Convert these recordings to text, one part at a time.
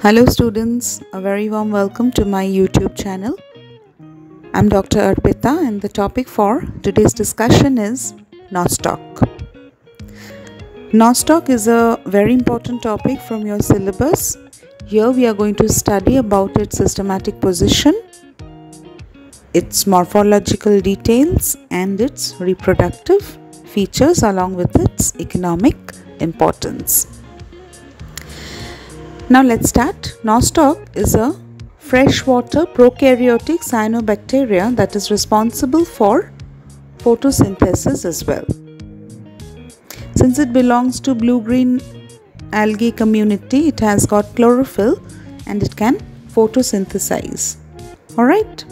Hello students, a very warm welcome to my YouTube channel. I'm Dr. Arpita and the topic for today's discussion is Nostoc. Nostoc is a very important topic from your syllabus. Here we are going to study about its systematic position, its morphological details and its reproductive features along with its economic importance. Now let's start. Nostoc is a freshwater prokaryotic cyanobacteria that is responsible for photosynthesis as well. Since it belongs to blue-green algae community, it has got chlorophyll and it can photosynthesize. Alright.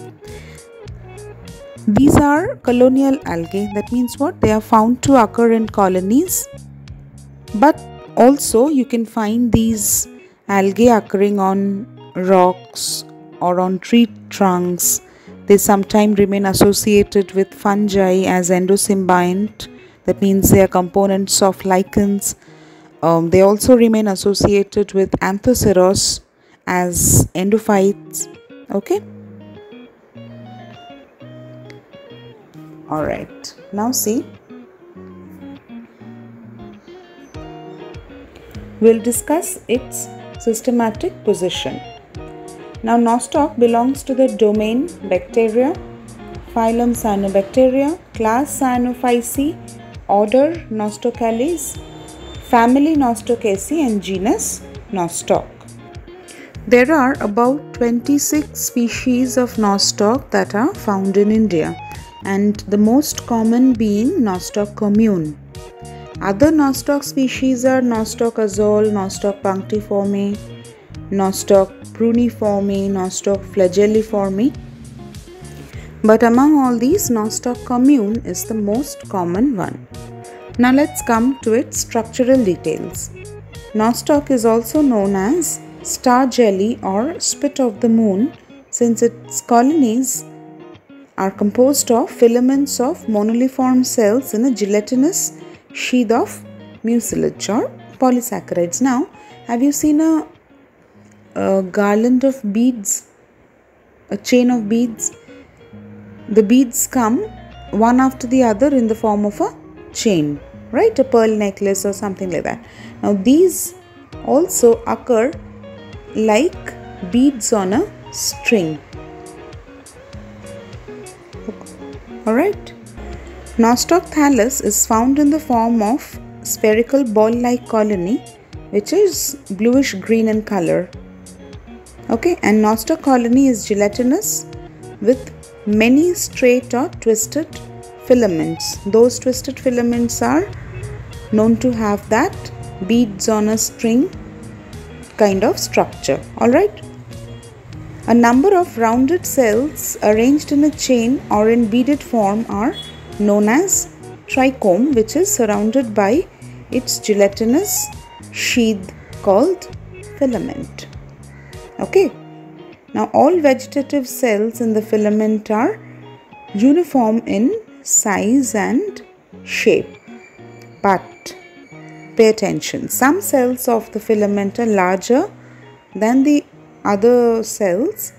These are colonial algae. That means what? They are found to occur in colonies. But also you can find these algae occurring on rocks or on tree trunks. They sometimes remain associated with fungi as endosymbiont. That means they are components of lichens. They also remain associated with anthoceros as endophytes. Okay. Alright. Now see. We'll discuss its systematic position. Now Nostoc belongs to the domain Bacteria, phylum Cyanobacteria, class Cyanophyceae, order Nostocales, family Nostocaceae and genus Nostoc. There are about 26 species of Nostoc that are found in India, and the most common being Nostoc commune. Other Nostoc species are Nostoc azole, Nostoc punctiforme, Nostoc pruniforme, Nostoc flagelliforme. But among all these, Nostoc commune is the most common one. Now let's come to its structural details. Nostoc is also known as star jelly or spit of the moon, since its colonies are composed of filaments of monoliform cells in a gelatinous sheath of mucilage or polysaccharides. Now, have you seen a garland of beads, a chain of beads? The beads come one after the other in the form of a chain, right? A pearl necklace or something like that. Now, these also occur like beads on a string. Alright. Nostoc thallus is found in the form of spherical ball-like colony which is bluish green in color. Okay, and Nostoc colony is gelatinous with many straight or twisted filaments. Those twisted filaments are known to have that beads on a string kind of structure. Alright. A number of rounded cells arranged in a chain or in beaded form are known as trichome, which is surrounded by its gelatinous sheath called filament. Okay. Now all vegetative cells in the filament are uniform in size and shape. But pay attention, some cells of the filament are larger than the other cells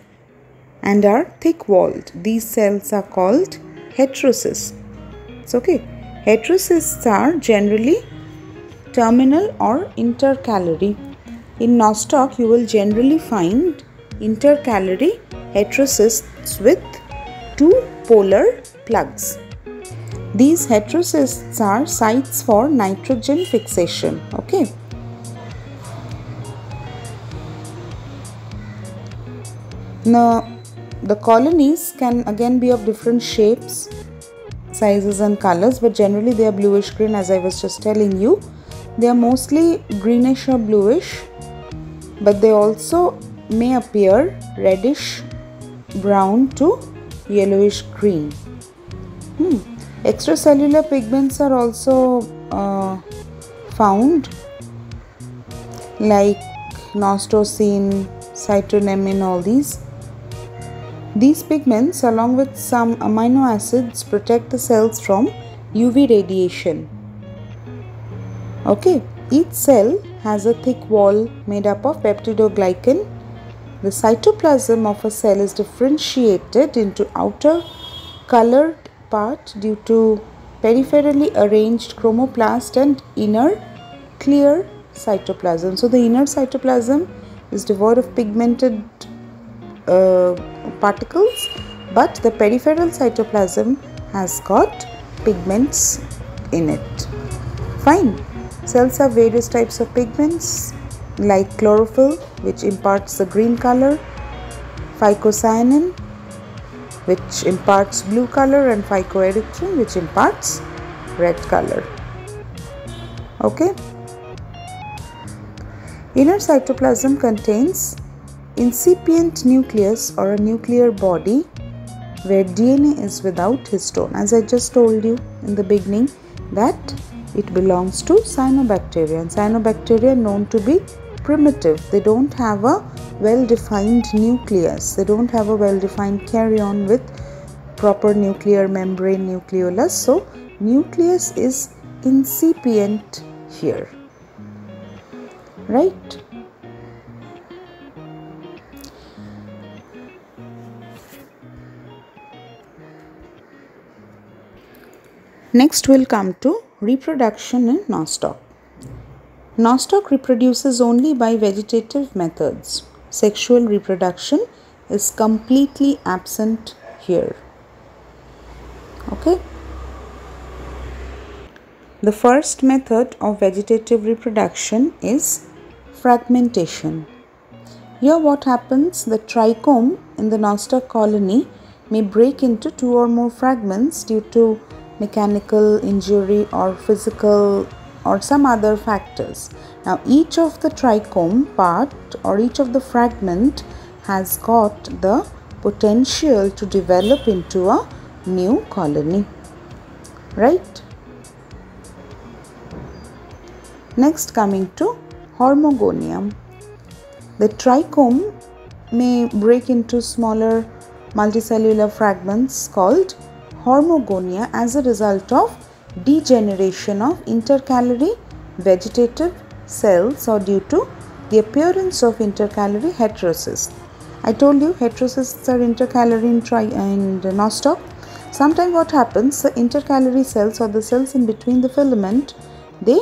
and are thick-walled. These cells are called heterocysts. Okay, heterocysts are generally terminal or intercalary. In Nostoc, you will generally find intercalary heterocysts with two polar plugs. These heterocysts are sites for nitrogen fixation. Okay. Now, the colonies can again be of different shapes, sizes and colors, but generally they are bluish green, as I was just telling you. They are mostly greenish or bluish, but they also may appear reddish brown to yellowish green. Extracellular pigments are also found, like nostocene, cytonemin, all these. These pigments, along with some amino acids, protect the cells from UV radiation. Okay, each cell has a thick wall made up of peptidoglycan. The cytoplasm of a cell is differentiated into outer colored part due to peripherally arranged chromoplast and inner clear cytoplasm. So the inner cytoplasm is devoid of pigmented particles, but the peripheral cytoplasm has got pigments in it. Fine. Cells have various types of pigments like chlorophyll, which imparts the green color, phycocyanin, which imparts blue color, and phycoerythrin, which imparts red color. Okay. Inner cytoplasm contains incipient nucleus or a nuclear body where DNA is without histone. As I just told you in the beginning that it belongs to cyanobacteria, and cyanobacteria are known to be primitive. They don't have a well-defined nucleus. They don't have a well-defined carrion with proper nuclear membrane nucleolus. So nucleus is incipient here, right? Next we'll come to reproduction in Nostoc. Nostoc reproduces only by vegetative methods. Sexual reproduction is completely absent here. Okay. The first method of vegetative reproduction is fragmentation. Here what happens, the trichome in the Nostoc colony may break into 2 or more fragments due to mechanical injury or physical or some other factors. Now each of the trichome part or each of the fragment has got the potential to develop into a new colony, right? Next, coming to hormogonium. The trichome may break into smaller multicellular fragments called hormogonia as a result of degeneration of intercalary vegetative cells or due to the appearance of intercalary heterocysts. I told you heterocysts are intercalary in Nostoc. Sometimes what happens, the intercalary cells or the cells in between the filament, they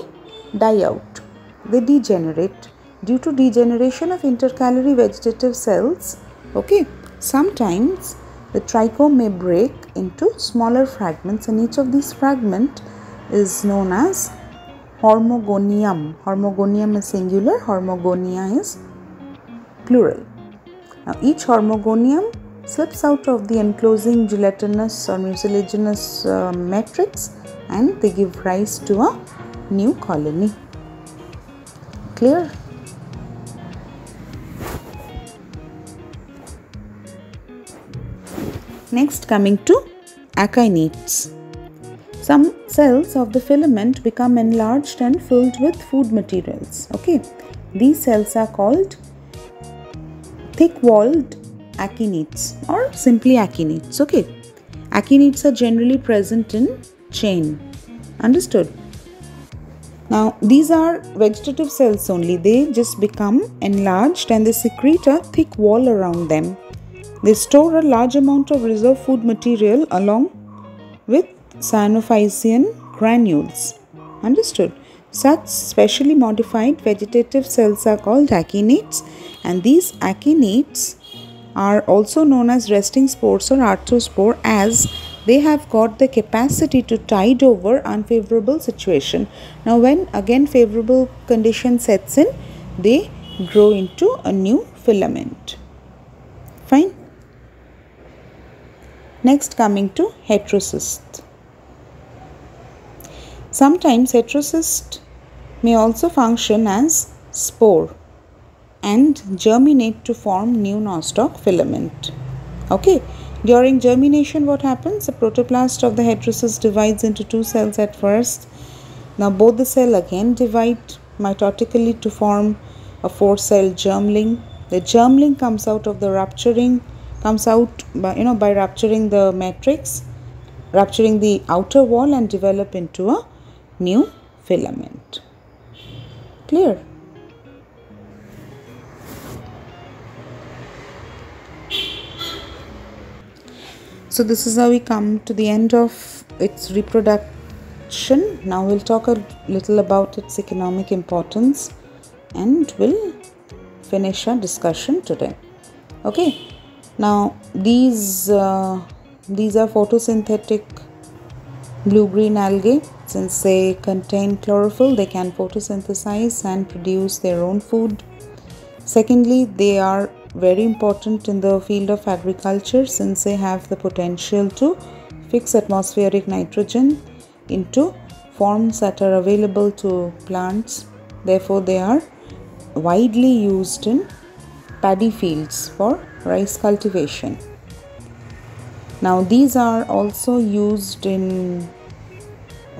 die out, they degenerate due to degeneration of intercalary vegetative cells. Okay, sometimes the trichome may break into smaller fragments and each of these fragments is known as hormogonium. Hormogonium is singular, hormogonia is plural. Now each hormogonium slips out of the enclosing gelatinous or mucilaginous matrix and they give rise to a new colony. Clear? Next, coming to akinetes. Some cells of the filament become enlarged and filled with food materials. Okay, these cells are called thick-walled akinetes or simply akinetes. Okay, akinetes are generally present in chain. Understood? Now, these are vegetative cells only. They just become enlarged and they secrete a thick wall around them. They store a large amount of reserve food material along with cyanophysian granules. Understood? Such specially modified vegetative cells are called akinetes, and these akinetes are also known as resting spores or arthrospore as they have got the capacity to tide over unfavorable situation. Now when again favorable condition sets in, they grow into a new filament. Fine. Next, coming to heterocyst. Sometimes heterocyst may also function as spore and germinate to form new Nostoc filament. Okay, during germination what happens? The protoplast of the heterocyst divides into 2 cells at first. Now both the cell again divide mitotically to form a 4-cell germling. The germling comes out of the rupturing, by rupturing the matrix, rupturing the outer wall and develop into a new filament. Clear? So this is how we come to the end of its reproduction. Now we'll talk a little about its economic importance and we'll finish our discussion today. Okay, now these are photosynthetic blue-green algae. Since they contain chlorophyll, they can photosynthesize and produce their own food. Secondly, they are very important in the field of agriculture since they have the potential to fix atmospheric nitrogen into forms that are available to plants. Therefore, they are widely used in paddy fields for rice cultivation. Now, these are also used in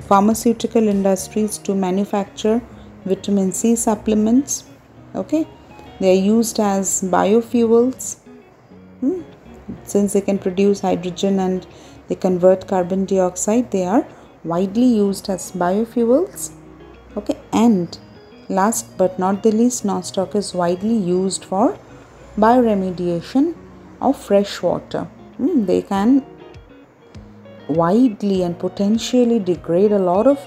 pharmaceutical industries to manufacture vitamin C supplements. Okay, they are used as biofuels since they can produce hydrogen and they convert carbon dioxide. They are widely used as biofuels. Okay, and last but not the least, Nostoc is widely used for bioremediation of fresh water. They can widely and potentially degrade a lot of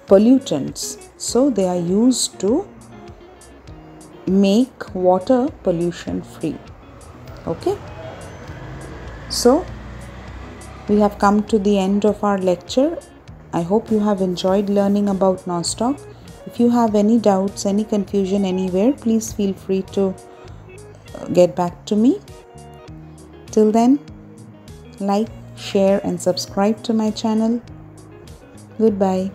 pollutants, so they are used to make water pollution free. Okay, so we have come to the end of our lecture. I hope you have enjoyed learning about Nostoc. If you have any doubts, any confusion anywhere, please feel free to get back to me. Till then, like, share and subscribe to my channel. Goodbye.